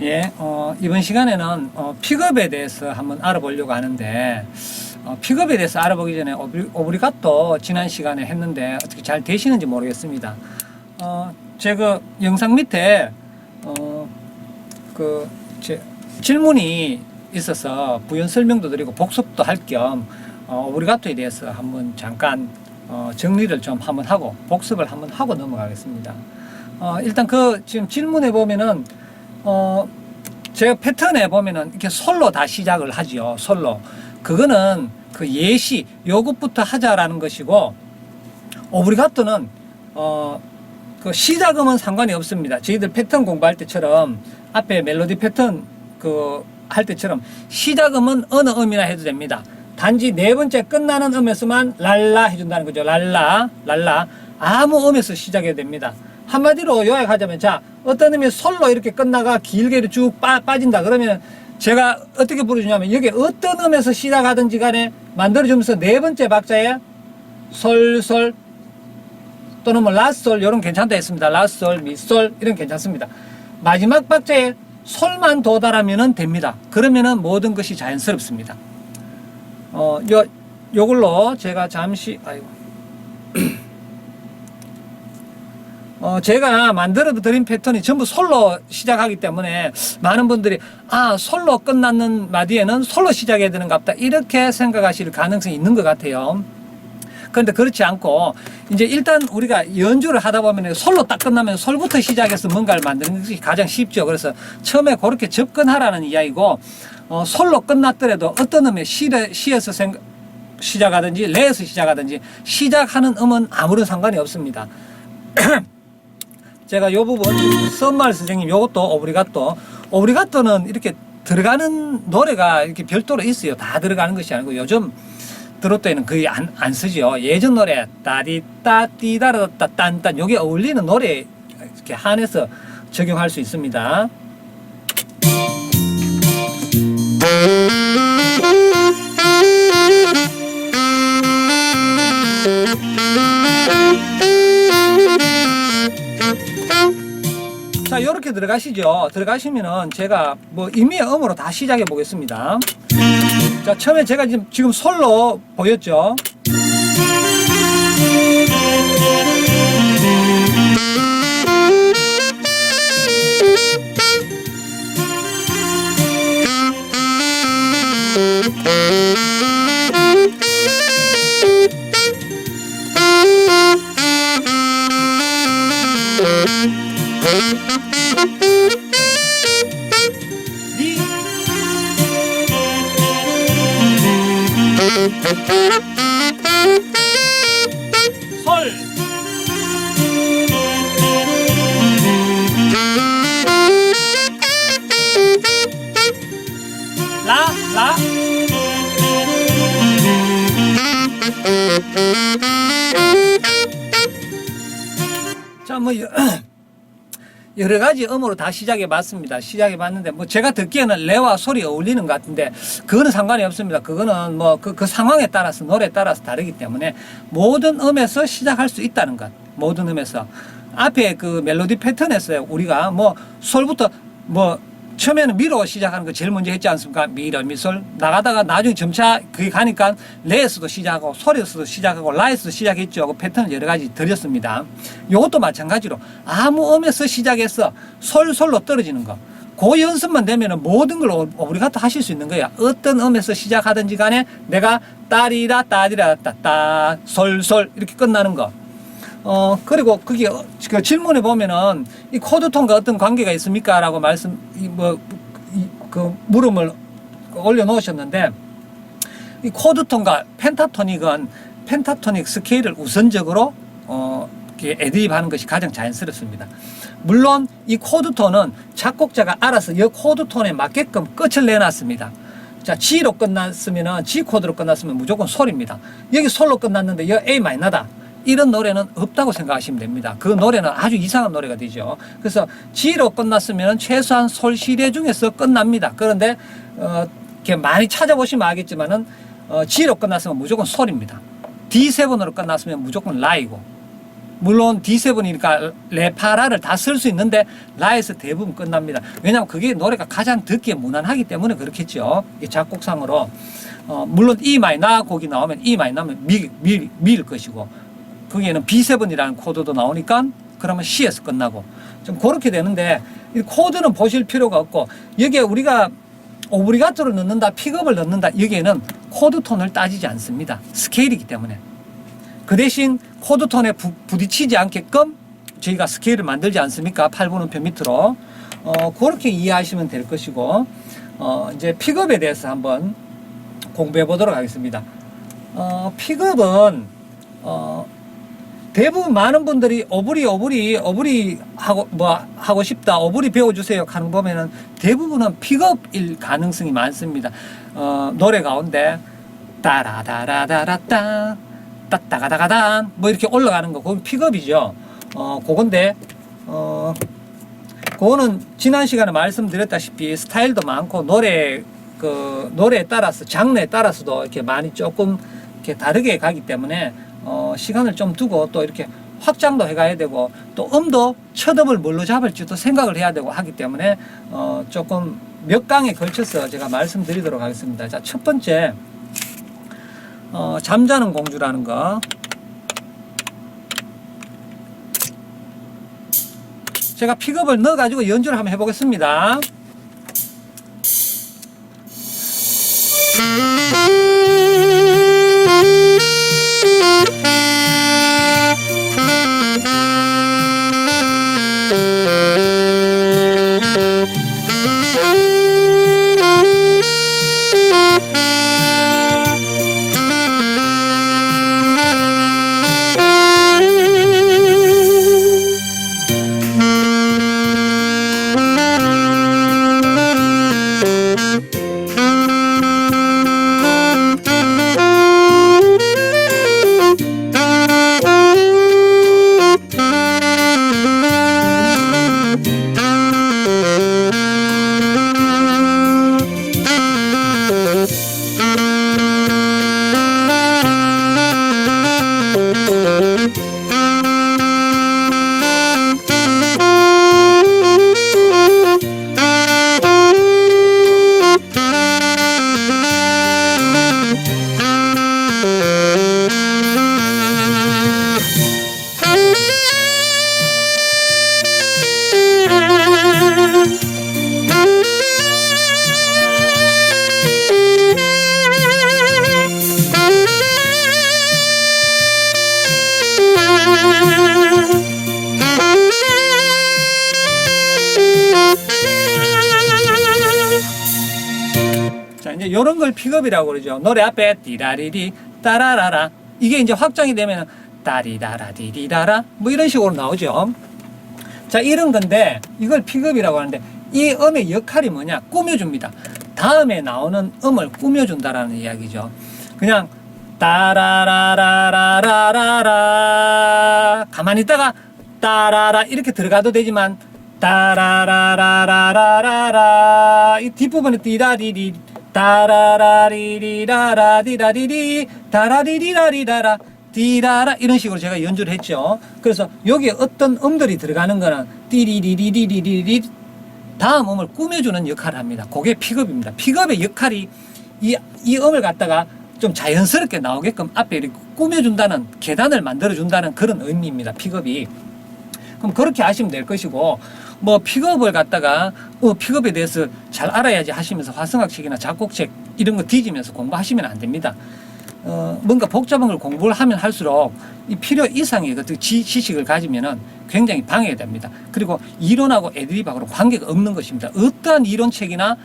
예, 이번 시간에는 픽업에 대해서 한번 알아보려고 하는데, 픽업에 대해서 알아보기 전에 오브리가또 지난 시간에 했는데 어떻게 잘 되시는지 모르겠습니다. 제가 영상 밑에 질문이 있어서 부연 설명도 드리고 복습도 할 겸 오브리가또에 대해서 한번 잠깐 정리를 좀 한번 하고 복습을 한번 하고 넘어가겠습니다. 일단 지금 질문에 보면은 제가 패턴에 보면은 이렇게 솔로 다 시작을 하죠. 솔로. 그거는 그 예시, 요것부터 하자라는 것이고, 오브리가또는, 그 시작음은 상관이 없습니다. 저희들 패턴 공부할 때처럼, 앞에 멜로디 패턴 할 때처럼, 시작음은 어느 음이나 해도 됩니다. 단지 네 번째 끝나는 음에서만 랄라 해준다는 거죠. 랄라. 아무 음에서 시작해도 됩니다. 한마디로 요약하자면, 자, 어떤 음이 솔로 이렇게 끝나가 길게 쭉 빠진다. 그러면 제가 어떻게 부르주냐면, 여기 어떤 음에서 시작하든지 간에 만들어주면서 네 번째 박자에 솔, 또는 뭐 라솔, 요런 괜찮다 했습니다. 라솔, 미솔, 이런 괜찮습니다. 마지막 박자에 솔만 도달하면 됩니다. 그러면은 모든 것이 자연스럽습니다. 요걸로 제가 잠시, 제가 만들어 드린 패턴이 전부 솔로 시작하기 때문에 많은 분들이 솔로 끝났는 마디에는 솔로 시작해야 되는갑다 이렇게 생각하실 가능성이 있는 것 같아요. 그런데 그렇지 않고 이제 일단 우리가 연주를 하다 보면 솔로 딱 끝나면 솔부터 시작해서 뭔가를 만드는 것이 가장 쉽죠. 그래서 처음에 그렇게 접근하라는 이야기고, 솔로 끝났더라도 어떤 음에 시에서 시작하든지 레에서 시작하든지 시작하는 음은 아무런 상관이 없습니다. 제가 요 부분 썸말 선생님 요것도 오브리가또는 이렇게 들어가는 노래가 이렇게 별도로 있어요. 다 들어가는 것이 아니고 요즘 드롯 때는 거의 안 쓰죠. 예전 노래 따디따 띠다라따 딴딴 요게 어울리는 노래 이렇게 한해서 적용할 수 있습니다. 자, 요렇게 들어가시죠. 들어가시면은 제가 뭐 임의의 음으로 다 시작해 보겠습니다. 자, 처음에 제가 지금 솔로 보였죠. 솔 라 자, 뭐 여러 가지 음으로 다 시작해 봤습니다. 시작해 봤는데 뭐 제가 듣기에는 레와 솔이 어울리는 것 같은데 그거는 상관이 없습니다. 그거는 뭐 그 상황에 따라서 노래에 따라서 다르기 때문에 모든 음에서 시작할 수 있다는 것. 모든 음에서 앞에 그 멜로디 패턴에서 우리가 뭐 솔부터 뭐 처음에는 미로 시작하는 거 제일 먼저 했지 않습니까? 미로 미솔 나가다가 나중에 점차 그게 가니까 레에서도 시작하고 솔에서도 시작하고 라에서도 시작했죠. 그 패턴을 여러 가지 드렸습니다. 이것도 마찬가지로 아무 음에서 시작해서 솔로 떨어지는 거. 그 연습만 되면은 모든 걸 오브리가또 하실 수 있는 거야. 어떤 음에서 시작하든지 간에 내가 따리라 따디라 따따 솔 이렇게 끝나는 거. 그리고 그게 그 질문에 보면은 이 코드톤과 어떤 관계가 있습니까? 라고 물음을 올려놓으셨는데, 이 코드톤과 펜타토닉 스케일을 우선적으로, 애드립 하는 것이 가장 자연스럽습니다. 물론 이 코드톤은 작곡자가 알아서 이 코드톤에 맞게끔 끝을 내놨습니다. 자, G로 끝났으면은, G 코드로 끝났으면 무조건 솔입니다. 여기 솔로 끝났는데 여기 A 마이너다. 이런 노래는 없다고 생각하시면 됩니다. 그 노래는 아주 이상한 노래가 되죠. 그래서 G로 끝났으면 최소한 솔 시대 중에서 끝납니다. 그런데 이렇게 많이 찾아보시면 알겠지만은 G로 끝났으면 무조건 솔입니다. D7으로 끝났으면 무조건 라이고, 물론 D7이니까 레파라를 다 쓸 수 있는데 라에서 대부분 끝납니다. 왜냐하면 그게 노래가 가장 듣기에 무난하기 때문에 그렇겠죠. 작곡상으로. 물론 E 마이너 곡이 나오면 E 마이너면 미일 것이고, 거기에는 B7이라는 코드도 나오니까 그러면 C에서 끝나고, 좀 그렇게 되는데, 이 코드는 보실 필요가 없고, 여기에 우리가 오브리가토를 넣는다, 픽업을 넣는다, 여기에는 코드 톤을 따지지 않습니다. 스케일이기 때문에. 그 대신 코드 톤에 부딪히지 않게끔 저희가 스케일을 만들지 않습니까? 8분음표 밑으로. 그렇게 이해하시면 될 것이고, 이제 픽업에 대해서 한번 공부해 보도록 하겠습니다. 픽업은, 대부분 많은 분들이 오브리 하고 싶다, 오브리 배워주세요 하는 거 보면은 대부분은 픽업일 가능성이 많습니다. 노래 가운데 따라다라다라따 따따가다가단 뭐 이렇게 올라가는 거, 그건 픽업이죠. 그건데, 그거는 지난 시간에 말씀드렸다시피 스타일도 많고 노래에 따라서, 장르에 따라서도 이렇게 많이 조금 이렇게 다르게 가기 때문에, 시간을 좀 두고 또 이렇게 확장도 해가야 되고, 또 음도 첫 음을 뭘로 잡을지도 생각을 해야 되고 하기 때문에, 조금 몇 강에 걸쳐서 제가 말씀드리도록 하겠습니다. 자, 첫 번째, 잠자는 공주라는 거. 제가 픽업을 넣어가지고 연주를 한번 해보겠습니다. 자, 이제 요런 걸 픽업이라고 그러죠. 노래 앞에 띠라리리 따라라라, 이게 이제 확장이 되면 따리다라 디디다라 뭐 이런 식으로 나오죠. 자, 이런 건데 이걸 픽업이라고 하는데, 이 음의 역할이 뭐냐? 꾸며줍니다. 다음에 나오는 음을 꾸며준다라는 이야기죠. 그냥 따라라라라라라라 가만히 있다가 따라라 이렇게 들어가도 되지만, 따라라라라라라라 이 뒷부분에 띠라리리 따라라리리라라 디라리리 다라리리라리라라 디라라 이런 식으로 제가 연주를 했죠. 그래서 여기에 어떤 음들이 들어가는 거는 띠리리리리리리 다음 음을 꾸며주는 역할을 합니다. 그게 픽업입니다. 픽업의 역할이 이 음을 갖다가 좀 자연스럽게 나오게끔 앞에 이렇게 꾸며준다는, 계단을 만들어준다는 그런 의미입니다. 픽업이. 그럼 그렇게 하시면 될 것이고, 뭐 픽업을 갖다가 픽업에 대해서 잘 알아야지 하시면서 화성학책이나 작곡책 이런 거 뒤지면서 공부하시면 안 됩니다. 뭔가 복잡한 걸 공부를 하면 할수록 이 필요 이상의 그 지식을 가지면은 굉장히 방해가 됩니다. 그리고 이론하고 애드립하고는 관계가 없는 것입니다. 어떠한 이론책이나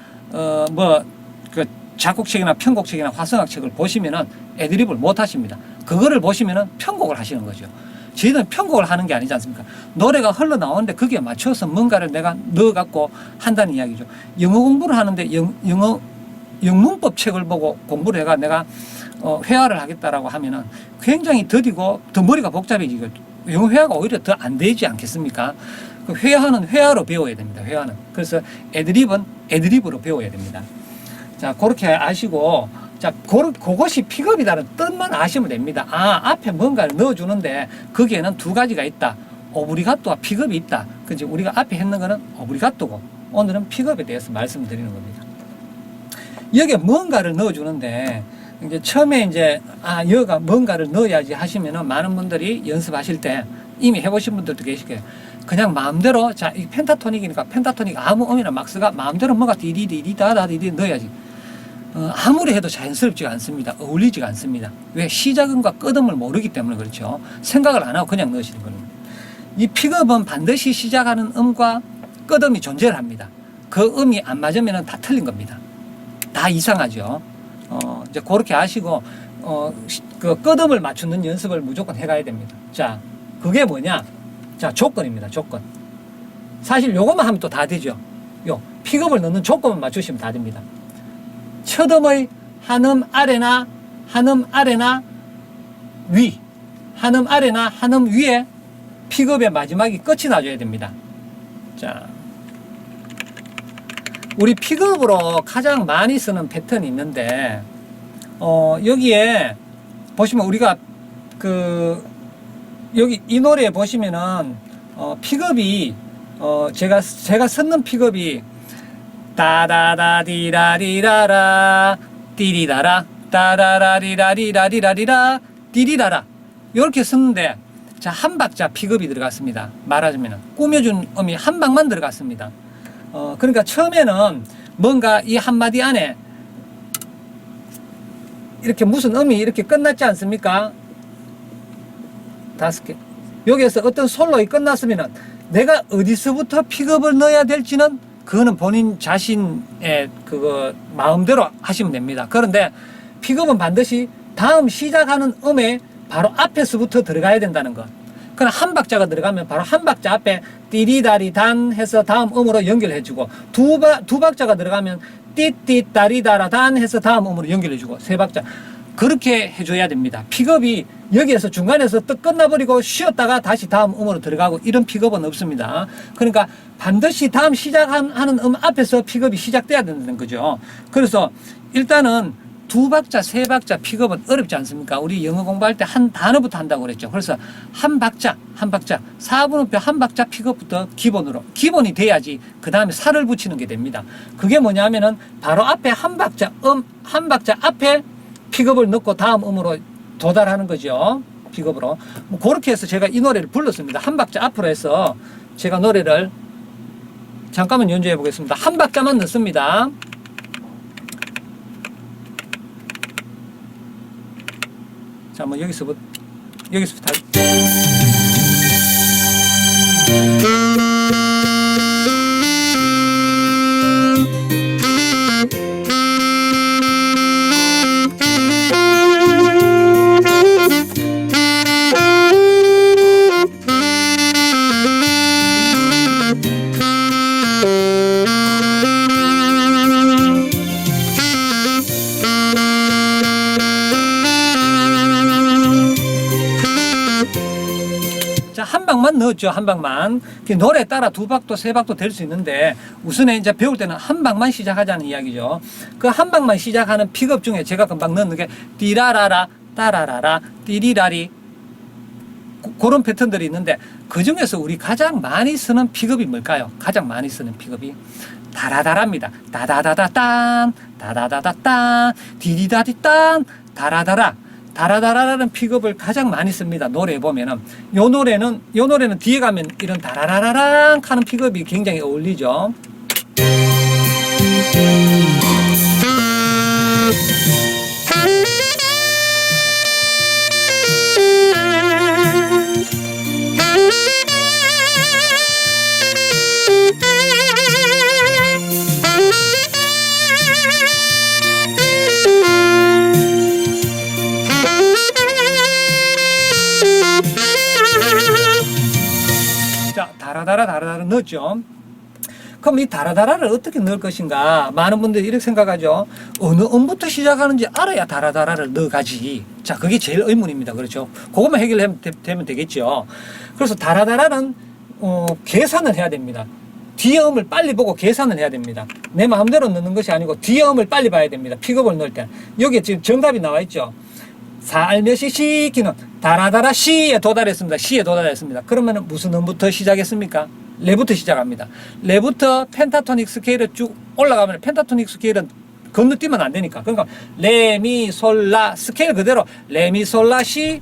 그 작곡책이나 편곡책이나 화성학책을 보시면은 애드립을 못 하십니다. 그거를 보시면은 편곡을 하시는 거죠. 저희는 편곡을 하는 게 아니지 않습니까? 노래가 흘러나오는데 거기에 맞춰서 뭔가를 내가 넣어갖고 한다는 이야기죠. 영어 공부를 하는데 영문법 책을 보고 공부를 해가 내가 회화를 하겠다라고 하면은 굉장히 더디고 더 머리가 복잡해지고, 영어 회화가 오히려 더 안 되지 않겠습니까? 그 회화는 회화로 배워야 됩니다. 회화는. 그래서 애드립은 애드립으로 배워야 됩니다. 자, 그렇게 아시고, 자, 그것이 픽업이라는 뜻만 아시면 됩니다. 아, 앞에 뭔가를 넣어주는데 거기에는 두 가지가 있다. 오브리가또와 픽업이 있다. 그지? 우리가 앞에 했는 거는 오브리가또고 오늘은 픽업에 대해서 말씀드리는 겁니다. 여기에 뭔가를 넣어주는데 이제 처음에 이제 여기가 뭔가를 넣어야지 하시면은 많은 분들이 연습하실 때 이미 해보신 분들도 계실 거예요. 그냥 마음대로 자, 이 펜타토닉이니까 펜타토닉 아무 음이나 막 쓰가 마음대로 뭐가 디디디디다다디디 넣어야지. 아무리 해도 자연스럽지가 않습니다. 어울리지가 않습니다. 왜? 시작음과 끝음을 모르기 때문에 그렇죠. 생각을 안 하고 그냥 넣으시는 겁니다. 이 픽업은 반드시 시작하는 음과 끝음이 존재를 합니다. 그 음이 안 맞으면 다 틀린 겁니다. 다 이상하죠. 이제 그렇게 아시고, 그 끝음을 맞추는 연습을 무조건 해가야 됩니다. 자, 그게 뭐냐? 자, 조건입니다. 조건. 사실 요것만 하면 또 다 되죠. 요, 픽업을 넣는 조건만 맞추시면 다 됩니다. 첫 음의 한음 아래나 한음 아래나 위, 한음 아래나 한음 위에 픽업의 마지막이 끝이 나줘야 됩니다. 자, 우리 픽업으로 가장 많이 쓰는 패턴이 있는데 여기에 보시면 우리가 여기 이 노래에 보시면은 픽업이 제가 썼는 픽업이 따라라리라리라라 띠리라라 따라라리라리라리라리라 띠리라라 이렇게 썼는데 자, 한 박자 픽업이 들어갔습니다. 말하자면 꾸며준 음이 한 방만 들어갔습니다. 그러니까 처음에는 뭔가 이 한마디 안에 이렇게 무슨 음이 이렇게 끝났지 않습니까? 5개. 여기에서 어떤 솔로가 끝났으면은 내가 어디서부터 픽업을 넣어야 될지는 그거는 본인 자신의 그거 마음대로 하시면 됩니다. 그런데 픽업은 반드시 다음 시작하는 음에 바로 앞에서부터 들어가야 된다는 것. 그럼 한 박자가 들어가면 바로 한 박자 앞에 띠리다리 단 해서 다음 음으로 연결해주고 두 박자가 들어가면 띠띠다리다라 단 해서 다음 음으로 연결해주고 세 박자 그렇게 해줘야 됩니다. 픽업이 여기에서 중간에서 또 끝나버리고 쉬었다가 다시 다음 음으로 들어가고 이런 픽업은 없습니다. 그러니까 반드시 다음 시작하는 음 앞에서 픽업이 시작돼야 된다는 거죠. 그래서 일단은 두 박자, 세 박자 픽업은 어렵지 않습니까? 우리 영어 공부할 때 한 단어부터 한다고 그랬죠. 그래서 한 박자, 4분음표 한 박자 픽업부터 기본이 돼야지 그 다음에 살을 붙이는 게 됩니다. 그게 뭐냐면은 바로 앞에 한 박자 앞에 픽업을 넣고 다음 음으로 도달하는 거죠. 픽업으로. 뭐 그렇게 해서 제가 이 노래를 불렀습니다. 한 박자 앞으로 해서 제가 노래를 잠깐만 연주해 보겠습니다. 한 박자만 넣습니다. 자, 뭐 여기서부터 한 방만 넣었죠. 한 방만. 노래에 따라 두 박도, 세 박도 될 수 있는데 우선 이제 배울 때는 한 방만 시작하자는 이야기죠. 그 한 방만 시작하는 픽업 중에 제가 금방 넣는 게 띠라라라, 따라라라, 띠리라리 그런 패턴들이 있는데 그 중에서 우리 가장 많이 쓰는 픽업이 뭘까요? 가장 많이 쓰는 픽업이 다라다라입니다. 다다다다딴, 다다다다딴, 디디다디 딴, 다라다라. 다라다라라는 픽업을 가장 많이 씁니다. 노래에 보면은 요 노래는 뒤에 가면 이런 다라라라랑 하는 픽업이 굉장히 어울리죠. 다라다라 넣었죠. 그럼 이 다라다라를 어떻게 넣을 것인가? 많은 분들이 이렇게 생각하죠. 어느 음부터 시작하는지 알아야 다라다라를 넣어가지. 자, 그게 제일 의문입니다. 그렇죠? 그것만 해결되면 되겠죠. 그래서 다라다라는 계산을 해야 됩니다. 뒤에 음을 빨리 보고 계산을 해야 됩니다. 내 마음대로 넣는 것이 아니고 뒤에 음을 빨리 봐야 됩니다. 픽업을 넣을 때. 여기에 지금 정답이 나와 있죠. 살며시 시키는 다라다라 시에 도달했습니다. 시에 도달했습니다. 그러면 무슨 음부터 시작했습니까? 레부터 시작합니다. 레부터 펜타토닉 스케일을 쭉 올라가면 펜타토닉 스케일은 건너뛰면 안 되니까. 그러니까 레미솔라 스케일 그대로 레미솔라 시.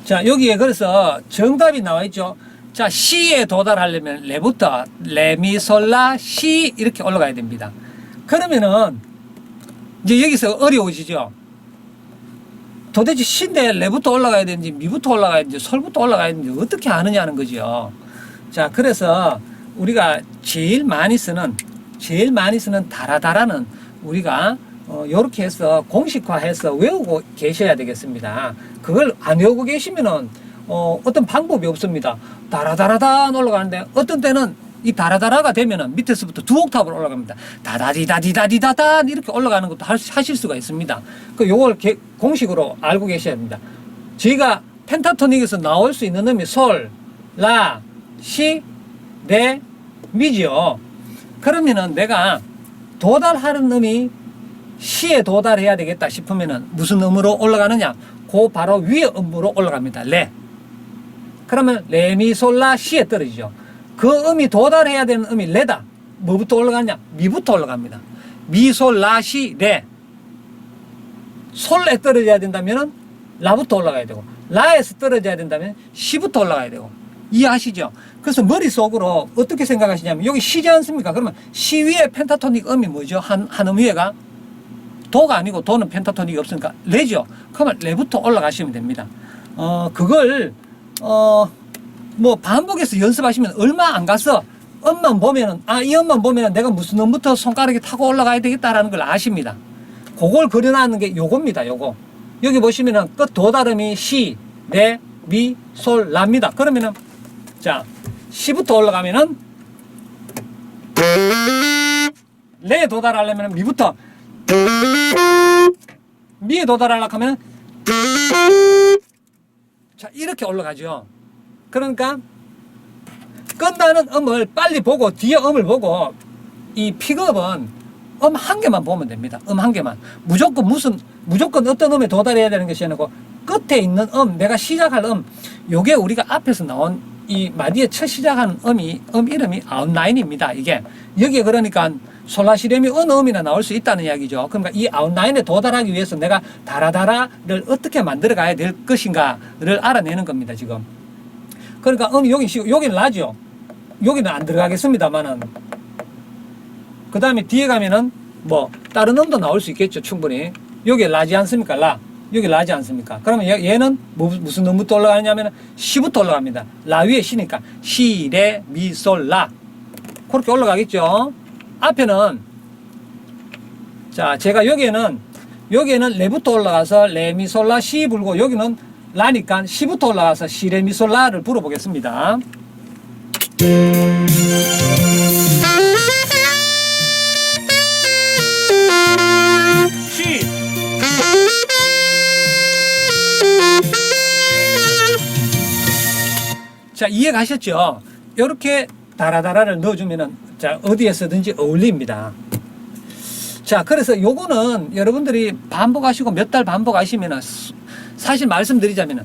자, 여기에 그래서 정답이 나와 있죠. 자, 시에 도달하려면 레부터 레미솔라 시 이렇게 올라가야 됩니다. 그러면은 이제 여기서 어려워지죠. 도대체 시인데 레부터 올라가야 되는지 미부터 올라가야 되는지 솔부터 올라가야 되는지 어떻게 아느냐는 거죠. 자, 그래서 우리가 제일 많이 쓰는 다라다라는 우리가 요렇게 해서 공식화해서 외우고 계셔야 되겠습니다. 그걸 안 외우고 계시면은 어떤 방법이 없습니다. 다라다라다 올라가는데 어떤 때는 이 다라다라가 되면은 밑에서부터 두 옥탑으로 올라갑니다. 다다디다디다디다다 이렇게 올라가는 것도 하실 수가 있습니다. 그 요걸 공식으로 알고 계셔야 됩니다. 저희가 펜타토닉에서 나올 수 있는 음이 솔, 라, 시, 레, 미죠. 그러면은 내가 도달하는 음이 시에 도달해야 되겠다 싶으면은 무슨 음으로 올라가느냐? 그 바로 위에 음으로 올라갑니다. 레. 그러면 레미솔라 시에 떨어지죠. 그 음이 도달해야 되는 음이 레다. 뭐부터 올라가냐? 미부터 올라갑니다. 미솔라시 레. 솔에 떨어져야 된다면 라부터 올라가야 되고, 라에서 떨어져야 된다면 시부터 올라가야 되고. 이해하시죠? 그래서 머릿속으로 어떻게 생각하시냐면 여기 시지 않습니까? 그러면 시 위에 펜타토닉 음이 뭐죠? 한 음 위에가 도가 아니고 도는 펜타토닉이 없으니까 레죠. 그러면 레부터 올라가시면 됩니다. 그걸 뭐 반복해서 연습하시면 얼마 안 가서 음만 보면은 이 음만 보면은 내가 무슨 음부터 손가락이 타고 올라가야 되겠다라는 걸 아십니다. 그걸 그려놨는 게 요겁니다. 요거. 여기 보시면은 끝 도달음이 시, 레, 미, 솔, 라입니다. 그러면은 자, 시부터 올라가면은 레에 도달하려면 미부터 미에 도달하려고 하면 자, 이렇게 올라가죠. 그러니까 끝나는 음을 빨리 보고 뒤에 음을 보고 이 픽업은 음 한 개만 보면 됩니다. 음 한 개만. 무조건 어떤 음에 도달해야 되는 것이 아니고 끝에 있는 내가 시작할 요게 우리가 앞에서 나온 이 마디에 첫 시작하는 음 이름이 아웃라인입니다. 이게 여기에 그러니까 솔라시렘이 어느 음이나 나올 수 있다는 이야기죠. 그러니까 이 아웃라인에 도달하기 위해서 내가 다라다라를 어떻게 만들어 가야 될 것인가를 알아내는 겁니다. 지금. 그러니까 여기는 라죠. 여기는 안 들어가겠습니다만은 그 다음에 뒤에 가면은 뭐 다른 음도 나올 수 있겠죠. 충분히. 여기 라지 않습니까? 라. 여기 라지 않습니까? 그러면 얘는 무슨 음부터 올라가냐면 시부터 올라갑니다. 라 위에 시니까 시, 레, 미, 솔, 라. 그렇게 올라가겠죠. 앞에는 자, 제가 여기에는 레부터 올라가서 레, 미, 솔, 라, 시 불고 여기는 라니까 시부터 올라가서 시, 레, 미, 솔, 라를 불어보겠습니다. 시. 자, 이해 가셨죠? 이렇게 다라다라를 넣어주면은 자, 어디에서든지 어울립니다. 자, 그래서 요거는 여러분들이 반복하시고 몇 달 반복하시면은 사실 말씀드리자면은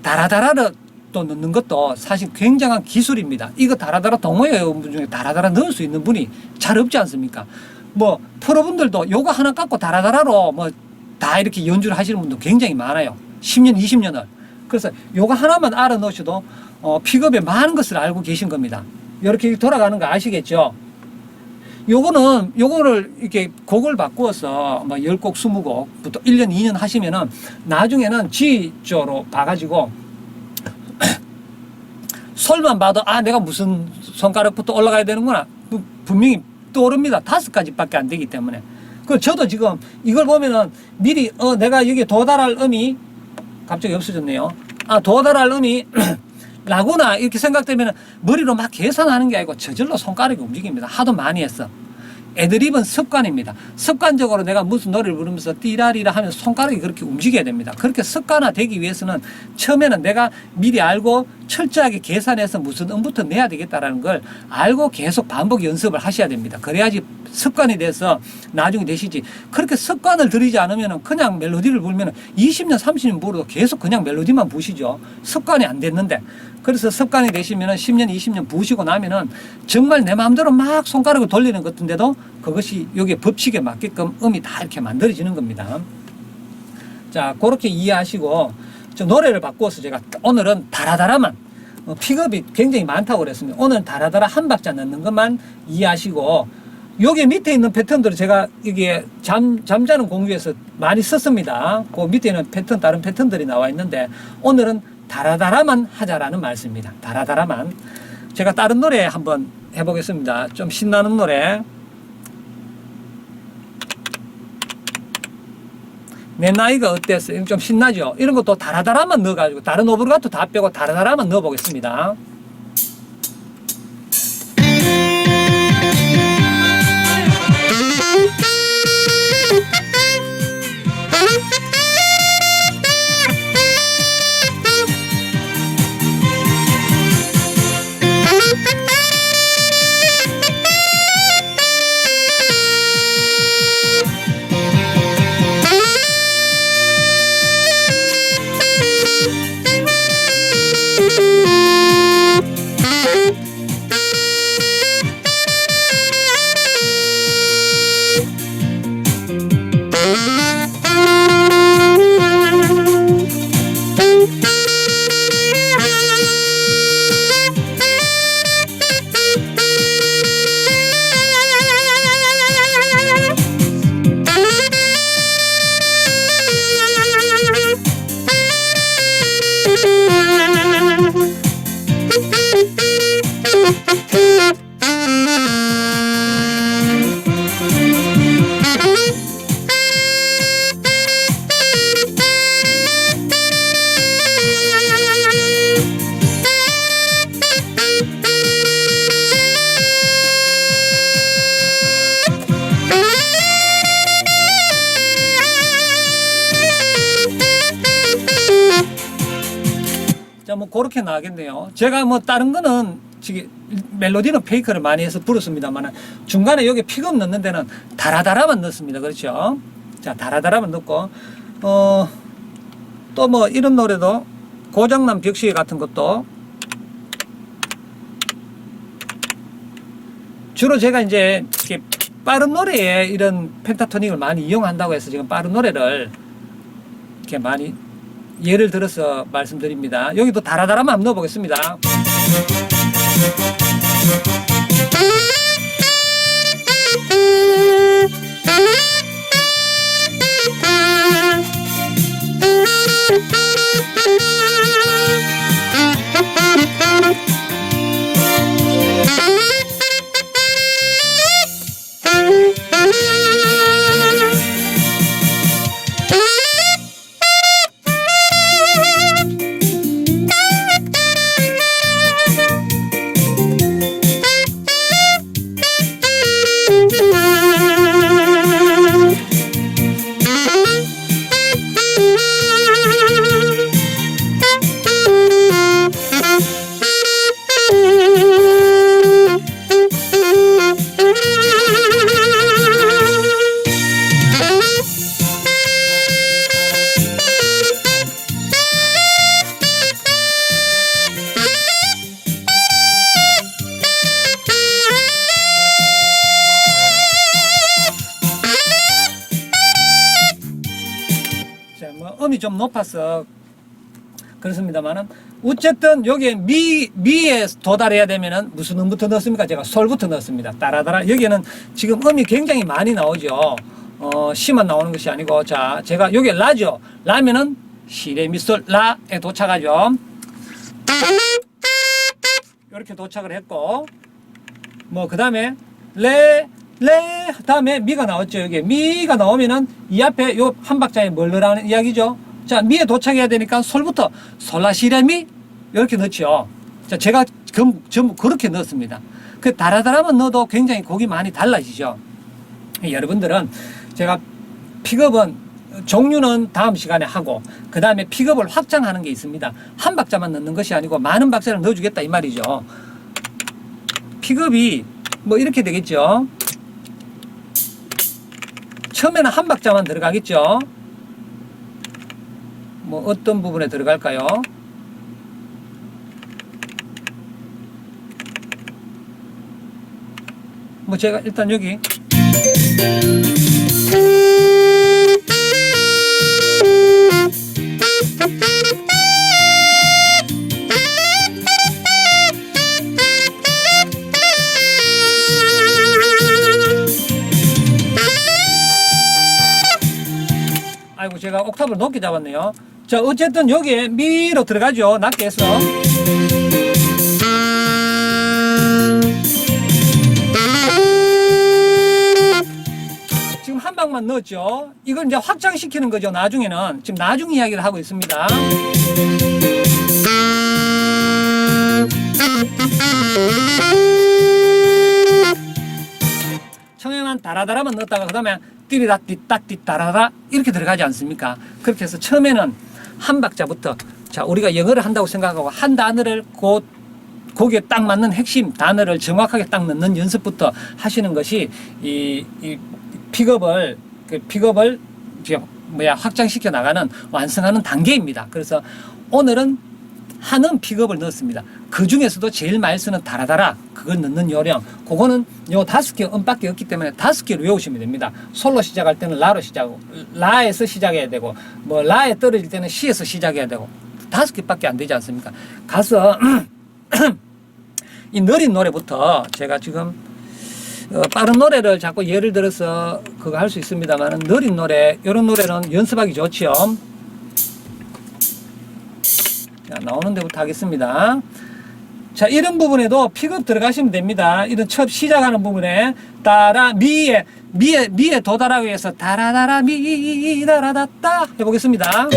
다라다라를 또 넣는 것도 사실 굉장한 기술입니다. 이거 다라다라 동호회 분 중에 다라다라 넣을 수 있는 분이 잘 없지 않습니까? 뭐 프로분들도 요거 하나 갖고 다라다라로 뭐 다 이렇게 연주를 하시는 분도 굉장히 많아요. 10년, 20년을. 그래서 요거 하나만 알아 놓으셔도 픽업에 많은 것을 알고 계신 겁니다. 이렇게 돌아가는 거 아시겠죠? 요거를 이렇게 곡을 바꾸어서 뭐 10곡, 20곡부터 1년, 2년 하시면은 나중에는 G조로 봐가지고 솔만 봐도 내가 무슨 손가락부터 올라가야 되는구나. 분명히 떠오릅니다. 5가지밖에 안 되기 때문에. 그 저도 지금 이걸 보면은 미리 내가 여기 도달할 음이 갑자기 없어졌네요. 도달할 음이 라구나 이렇게 생각되면 머리로 막 계산하는 게 아니고 저절로 손가락이 움직입니다. 하도 많이 했어. 애드립은 습관입니다. 습관적으로 내가 무슨 노래를 부르면서 띠라리라 하면서 손가락이 그렇게 움직여야 됩니다. 그렇게 습관화되기 위해서는 처음에는 내가 미리 알고 철저하게 계산해서 무슨 음부터 내야 되겠다라는 걸 알고 계속 반복 연습을 하셔야 됩니다. 그래야지 습관이 돼서 나중에 되시지. 그렇게 습관을 들이지 않으면 그냥 멜로디를 부르면 20년, 30년 부르도 계속 그냥 멜로디만 부시죠. 습관이 안 됐는데. 그래서 습관이 되시면 10년, 20년 부시고 나면은 정말 내 마음대로 막 손가락을 돌리는 것 같은데도 그것이 여기 법칙에 맞게끔 음이 다 이렇게 만들어지는 겁니다. 자, 그렇게 이해하시고, 저 노래를 바꾸어서 제가 오늘은 다라다라만, 픽업이 굉장히 많다고 그랬습니다. 오늘은 다라다라 한 박자 넣는 것만 이해하시고, 여기 밑에 있는 패턴들을 제가 이게 잠자는 공유에서 많이 썼습니다. 그 밑에 있는 패턴, 다른 패턴들이 나와 있는데, 오늘은 다라다라만 하자라는 말씀입니다. 다라다라만. 제가 다른 노래 한번 해보겠습니다. 좀 신나는 노래. 내 나이가 어땠어? 좀 신나죠? 이런 것도 다라다라만 넣어가지고 다른 오브르가토 다 빼고 다라다라만 넣어보겠습니다. 뭐 그렇게 나가겠네요. 제가 뭐 다른 거는 지금 멜로디는 페이크를 많이 해서 부르습니다만 중간에 여기 픽업 넣는 데는 다라다라만 넣습니다. 그렇죠? 자, 다라다라만 넣고 또 뭐 이런 노래도 고장난 벽시계 같은 것도 주로 제가 이제 이렇게 빠른 노래에 이런 펜타토닉을 많이 이용한다고 해서 지금 빠른 노래를 이렇게 많이 예를 들어서 말씀드립니다. 여기도 다라다라만 한번 넣어보겠습니다. 음이 좀 높아서 그렇습니다만은 어쨌든 여기에 미에 도달해야 되면은 무슨 음부터 넣습니까? 제가 솔부터 넣습니다. 따라따라. 여기에는 지금 음이 굉장히 많이 나오죠. 시만 나오는 것이 아니고, 자, 제가 여기 라죠. 라면은 시레미솔 라에 도착하죠. 이렇게 도착을 했고, 뭐 그 다음에 레 다음에 미가 나왔죠. 여기 미가 나오면은 이 앞에 요 한 박자에 뭘 넣으라는 이야기죠. 자, 미에 도착해야 되니까 솔부터 솔라시레미 이렇게 넣죠. 자, 제가 전부 그렇게 넣었습니다. 그 다라다라만 넣어도 굉장히 곡이 많이 달라지죠. 여러분들은 제가 픽업은 종류는 다음 시간에 하고 그 다음에 픽업을 확장하는 게 있습니다. 한 박자만 넣는 것이 아니고 많은 박자를 넣어주겠다 이 말이죠. 픽업이 뭐 이렇게 되겠죠. 처음에는 한 박자만 들어가겠죠. 뭐 어떤 부분에 들어갈까요? 뭐 제가 일단 여기 아이고 제가 옥탑을 높게 잡았네요. 자 어쨌든 여기에 미로 들어가죠. 낮게 해서 지금 한 방만 넣었죠. 이걸 이제 확장시키는 거죠. 나중에는 지금 나중 이야기를 하고 있습니다. 처음에만 다라다라만 넣었다가 그 다음에 띠리다 띠따 띠따라다 이렇게 들어가지 않습니까? 그렇게 해서 처음에는 한 박자부터 자 우리가 영어를 한다고 생각하고 한 단어를 거기에 딱 맞는 핵심 단어를 정확하게 딱 넣는 연습부터 하시는 것이 이 픽업을 확장시켜 나가는 완성하는 단계입니다. 그래서 오늘은 하는 픽업을 넣었습니다. 그 중에서도 제일 많이 쓰는 다라다라 그걸 넣는 요령 그거는 요 5개 음밖에 없기 때문에 5개를 외우시면 됩니다. 솔로 시작할 때는 라로 시작하고 라에서 시작해야 되고 뭐 라에 떨어질 때는 시에서 시작해야 되고 5개밖에 안 되지 않습니까? 가서 이 느린 노래부터 제가 지금 빠른 노래를 자꾸 예를 들어서 그거 할 수 있습니다만 느린 노래 이런 노래는 연습하기 좋지요. 자, 나오는 데부터 하겠습니다. 자, 이런 부분에도 픽업 들어가시면 됩니다. 이런 첫 시작하는 부분에 따라 미에 도달하기 위해서 다라다라 미 다라다따 해보겠습니다.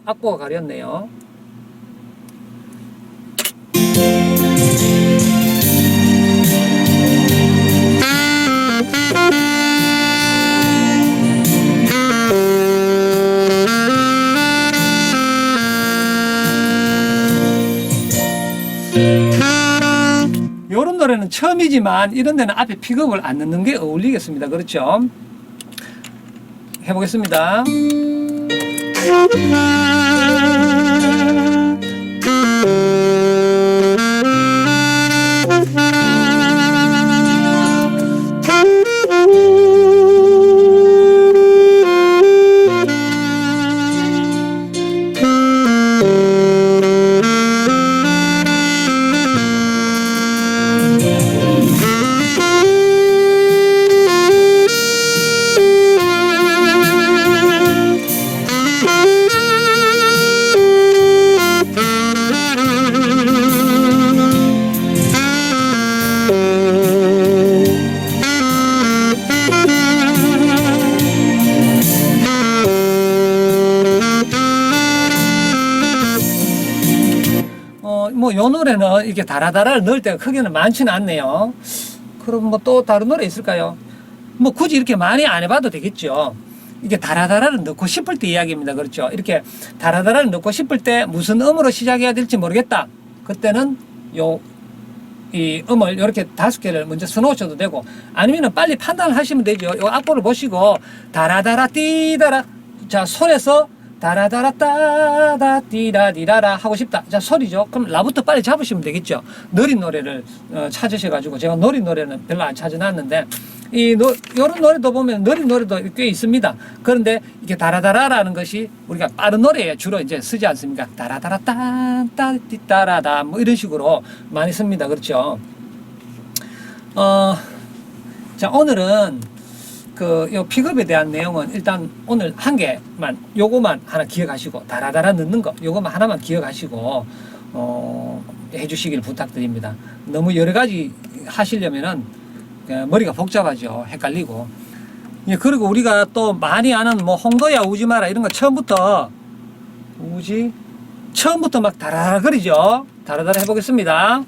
악보가 가렸네요. 요런 노래는 처음이지만 이런 데는 앞에 픽업을 안 넣는 게 어울리겠습니다. 그렇죠? 해보겠습니다. 요 노래는 이렇게 다라다라를 넣을 때가 크게는 많지는 않네요. 그럼 뭐 또 다른 노래 있을까요? 뭐 굳이 이렇게 많이 안 해봐도 되겠죠. 이게 다라다라를 넣고 싶을 때 이야기입니다. 그렇죠? 이렇게 다라다라를 넣고 싶을 때 무슨 음으로 시작해야 될지 모르겠다. 그때는 이 음을 이렇게 5개를 먼저 써놓으셔도 되고 아니면은 빨리 판단을 하시면 되죠. 요 악보를 보시고 다라다라 띠다라 자 손에서 다라다라 따다 띠라디라라 하고 싶다. 자 소리죠. 그럼 라부터 빨리 잡으시면 되겠죠. 느린 노래를 찾으셔가지고 제가 느린 노래는 별로 안 찾아놨는데 요런 노래도 보면 느린 노래도 꽤 있습니다. 그런데 이게 다라다라라는 것이 우리가 빠른 노래에 주로 이제 쓰지 않습니까? 다라다라 따따띠따라다 뭐 이런 식으로 많이 씁니다. 그렇죠? 자 오늘은 요 픽업에 대한 내용은 일단 오늘 한 개만 요거만 하나 기억하시고 다라다라 넣는 거 요거만 하나만 기억하시고 해주시길 부탁드립니다. 너무 여러 가지 하시려면은 머리가 복잡하죠. 헷갈리고. 예, 그리고 우리가 또 많이 아는 뭐 홍도야 우지 마라 이런 거 처음부터 막 다라다라거리죠. 다라다라 해보겠습니다.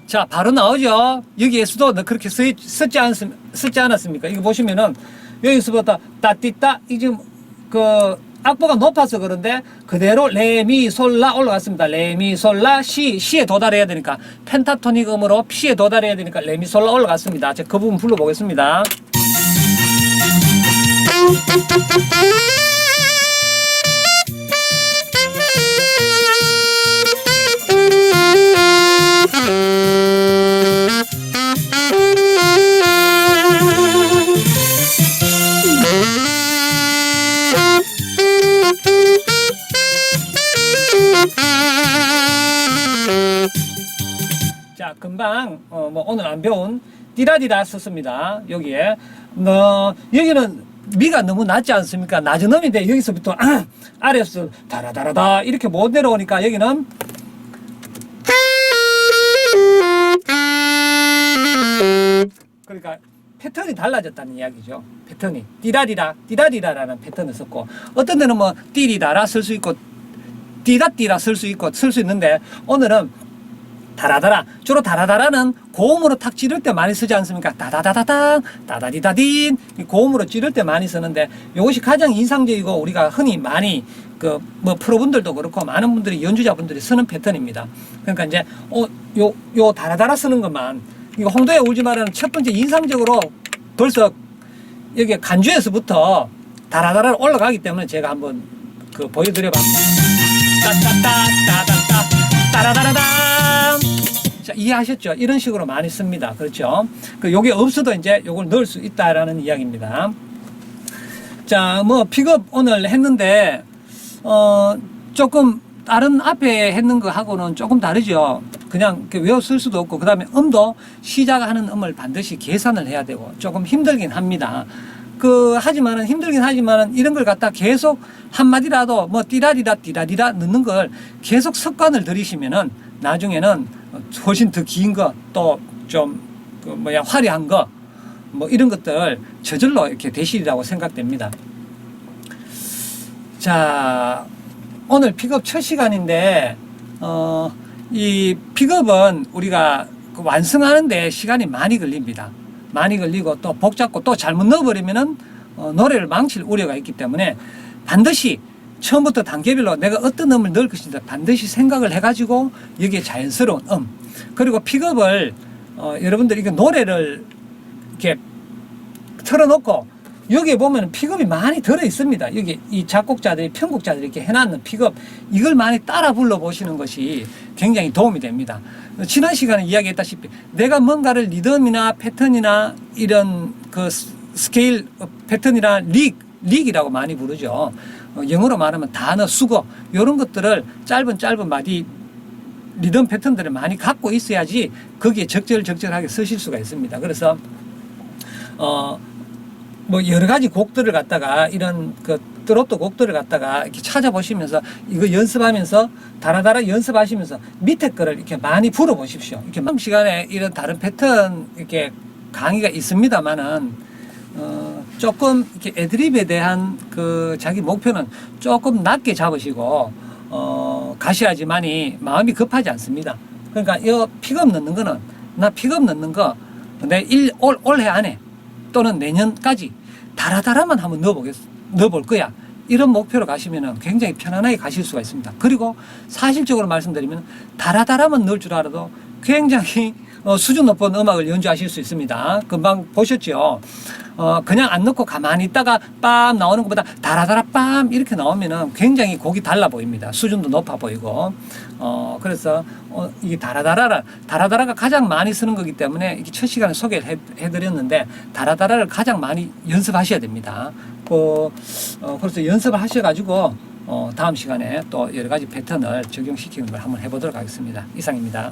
자, 바로 나오죠. 여기에서도 그렇게 쓰지 않았습니까? 이거 보시면은 여기서부터 따띠따 이 지금 그 악보가 높아서 그런데 그대로 레미솔라 올라갔습니다. 레미솔라 시에 도달해야 되니까 펜타토닉 음으로 시에 도달해야 되니까 레미솔라 올라갔습니다. 제가 그 부분 불러보겠습니다. 자, 금방 뭐 오늘 안 배운 띠라디라 썼습니다. 여기에 여기는 미가 너무 낮지 않습니까? 낮은 음인데 여기서부터 아래에서 다라다라다 이렇게 못 내려오니까 여기는 그러니까 패턴이 달라졌다는 이야기죠. 패턴이 띠라디라라는 패턴을 썼고, 어떤 데는 뭐 띠리다라 쓸 수 있고 띠다띠라 쓸 수 있는데 오늘은 다라다라, 주로 다라다라는 고음으로 탁 찌를 때 많이 쓰지 않습니까? 다다다다당, 다다디다딘, 고음으로 찌를 때 많이 쓰는데, 이것이 가장 인상적이고 우리가 흔히 많이 뭐 프로분들도 그렇고 많은 분들이 연주자분들이 쓰는 패턴입니다. 그러니까 이제 요 다라다라 쓰는 것만, 이거 홍도야 울지 마라는 첫 번째 인상적으로 벌써 여기 간주에서부터 다라다라 올라가기 때문에 제가 한번 보여드려봤습니다. 따따따따따따 따라다라당. 자, 이해하셨죠? 이런 식으로 많이 씁니다. 그렇죠? 요게 없어도 이제 요걸 넣을 수 있다라는 이야기입니다. 자, 뭐 픽업 오늘 했는데 조금 다른 앞에 했는 거 하고는 조금 다르죠. 그냥 외워 쓸 수도 없고, 그 다음에 음도 시작하는 음을 반드시 계산을 해야 되고 조금 힘들긴 합니다. 힘들긴 하지만은 이런 걸 갖다 계속 한마디라도 뭐 띠라디라 넣는 걸 계속 습관을 들이시면은 나중에는 훨씬 더 긴 거, 또 좀 화려한 거, 뭐 이런 것들 저절로 이렇게 되시리라고 생각됩니다. 자, 오늘 픽업 첫 시간인데, 이 픽업은 우리가 완성하는데 시간이 많이 걸립니다. 많이 걸리고 또 복잡고 또 잘못 넣어버리면은 노래를 망칠 우려가 있기 때문에 반드시 처음부터 단계별로 내가 어떤 음을 넣을 것인지 반드시 생각을 해가지고 여기에 자연스러운 그리고 픽업을 여러분들 이거 노래를 이렇게 틀어놓고 여기에 보면 픽업이 많이 들어 있습니다. 여기 이 작곡자들이 편곡자들이 이렇게 해놨는 픽업, 이걸 많이 따라 불러보시는 것이 굉장히 도움이 됩니다. 지난 시간에 이야기했다시피 내가 뭔가를 리듬이나 패턴이나 이런 스케일 패턴이나 릭이라고 많이 부르죠. 영어로 말하면 단어, 수거 이런 것들을 짧은 마디 리듬 패턴들을 많이 갖고 있어야지 거기에 적절하게 쓰실 수가 있습니다. 그래서 뭐 여러 가지 곡들을 갖다가 이런 트로트 곡들을 갖다가 이렇게 찾아보시면서 이거 연습하면서 다라다라 연습하시면서 밑에 거를 이렇게 많이 불어보십시오. 이렇게 시간에 이런 다른 패턴 이렇게 강의가 있습니다만은 조금 이렇게 애드립에 대한 자기 목표는 조금 낮게 잡으시고 가셔야지만이 마음이 급하지 않습니다. 그러니까 이 픽업 넣는 거는 나 픽업 넣는 거 내 올해 안에 또는 내년까지 다라다라만 한번 넣어볼 거야. 이런 목표로 가시면 굉장히 편안하게 가실 수가 있습니다. 그리고 사실적으로 말씀드리면 다라다라만 넣을 줄 알아도 굉장히 수준 높은 음악을 연주하실 수 있습니다. 금방 보셨죠? 그냥 안 넣고 가만히 있다가 빰 나오는 것보다 다라다라 빰 이렇게 나오면은 굉장히 곡이 달라 보입니다. 수준도 높아 보이고. 그래서 이 다라다라가 가장 많이 쓰는 거기 때문에 이렇게 첫 시간에 소개를 해드렸는데 다라다라를 가장 많이 연습하셔야 됩니다. 그래서 연습을 하셔가지고 다음 시간에 또 여러 가지 패턴을 적용시키는 걸 한번 해보도록 하겠습니다. 이상입니다.